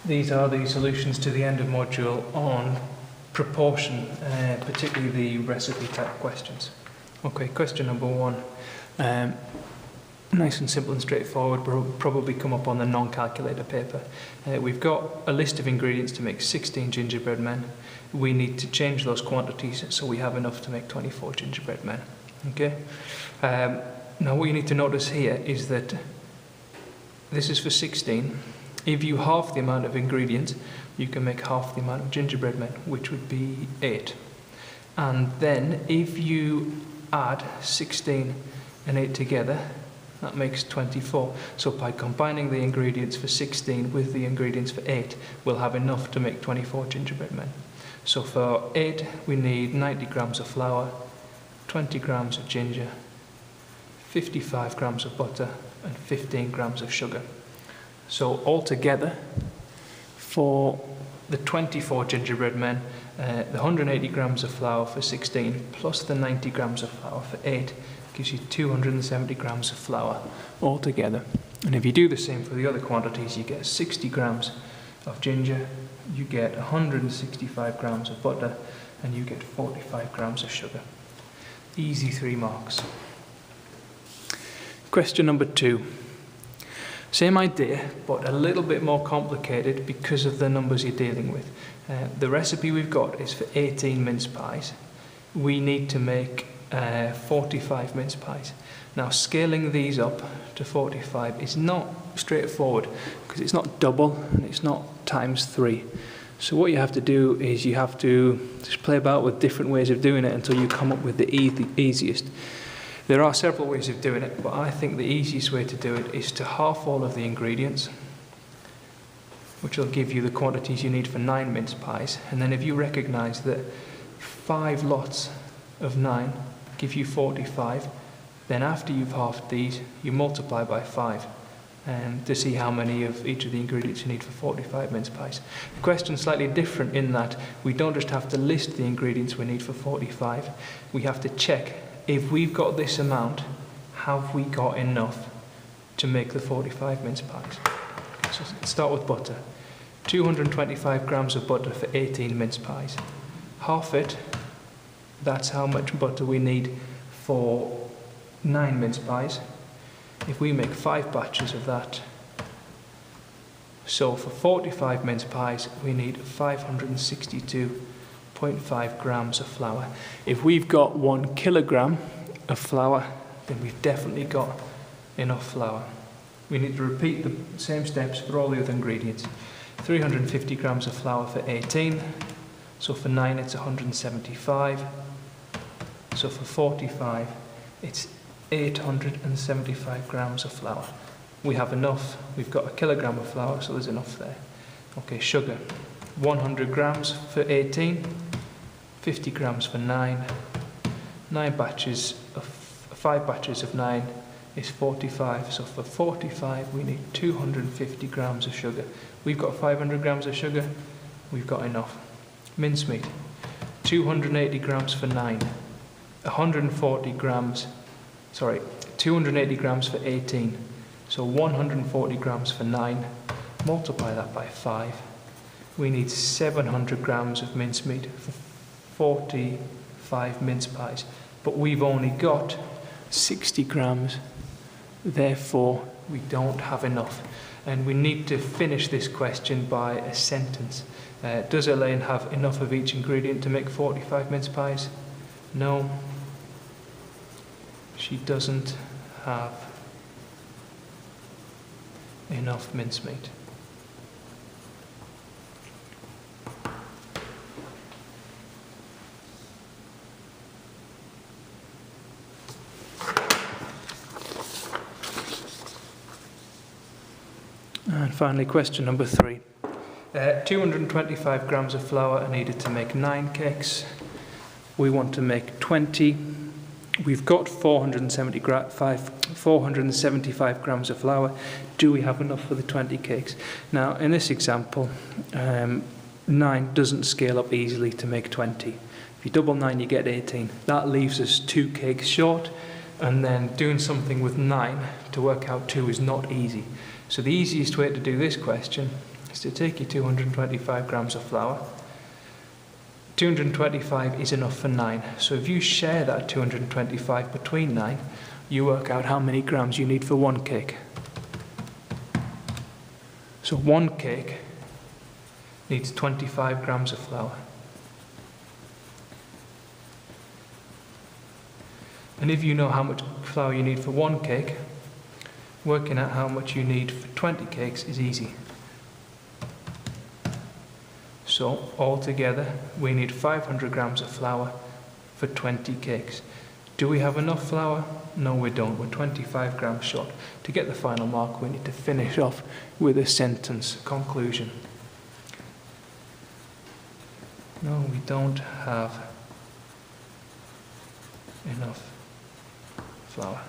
These are the solutions to the end of module on proportion, particularly the recipe type questions. Okay, question number 1. Nice and simple and straightforward, will probably come up on the non-calculator paper. We've got a list of ingredients to make 16 gingerbread men. We need to change those quantities so we have enough to make 24 gingerbread men. Okay. Now what you need to notice here is that this is for 16. If you halve the amount of ingredients, you can make half the amount of gingerbread men, which would be 8. And then if you add 16 and 8 together, that makes 24. So by combining the ingredients for 16 with the ingredients for 8, we'll have enough to make 24 gingerbread men. So for 8, we need 90 grams of flour, 20 grams of ginger, 55 grams of butter, and 15 grams of sugar. So altogether, for the 24 gingerbread men, the 180 grams of flour for 16 plus the 90 grams of flour for 8 gives you 270 grams of flour altogether. And if you do the same for the other quantities, you get 60 grams of ginger, you get 165 grams of butter, and you get 45 grams of sugar. Easy 3 marks. Question number 2. Same idea, but a little bit more complicated because of the numbers you're dealing with. The recipe we've got is for 18 mince pies. We need to make 45 mince pies. Now, scaling these up to 45 is not straightforward because it's not double and it's not times 3. So what you have to do is you have to just play about with different ways of doing it until you come up with the easiest. There are several ways of doing it, but I think the easiest way to do it is to half all of the ingredients, which will give you the quantities you need for 9 mince pies. And then if you recognise that 5 lots of 9 give you 45, then after you've halved these, you multiply by 5 to see how many of each of the ingredients you need for 45 mince pies. The question's slightly different in that we don't just have to list the ingredients we need for 45, we have to check if we've got this amount, have we got enough to make the 45 mince pies? So let's start with butter. 225 grams of butter for 18 mince pies. Half it, that's how much butter we need for 9 mince pies. If we make 5 batches of that, so for 45 mince pies, we need 562.5 grams of flour. If we've got 1 kilogram of flour, then we've definitely got enough flour. We need to repeat the same steps for all the other ingredients. 350 grams of flour for 18, so for 9 it's 175, so for 45 it's 875 grams of flour. We have enough, we've got 1 kilogram of flour, so there's enough there. Okay, sugar. 100 grams for 18, 50 grams for 9, 5 batches of 9 is 45, so for 45 we need 250 grams of sugar. We've got 500 grams of sugar, we've got enough. Mincemeat, 280 grams for 9, 280 grams for 18, so 140 grams for 9, multiply that by 5. We need 700 grams of mincemeat for 45 mince pies, but we've only got 60 grams, therefore we don't have enough. And we need to finish this question by a sentence. Does Elaine have enough of each ingredient to make 45 mince pies? No, she doesn't have enough mincemeat. And finally, question number 3. 225 grams of flour are needed to make 9 cakes. We want to make 20. We've got 475 grams of flour. Do we have enough for the 20 cakes? Now, in this example, 9 doesn't scale up easily to make 20. If you double 9, you get 18. That leaves us 2 cakes short, and then doing something with 9 to work out 2 is not easy. So the easiest way to do this question is to take your 225 grams of flour. 225 is enough for 9, so if you share that 225 between 9, you work out how many grams you need for one cake. So one cake needs 25 grams of flour. And if you know how much flour you need for one cake, working out how much you need for 20 cakes is easy. So altogether we need 500 grams of flour for 20 cakes. Do we have enough flour? No, we don't. We're 25 grams short. To get the final mark, we need to finish off with a sentence conclusion. No, we don't have enough flour.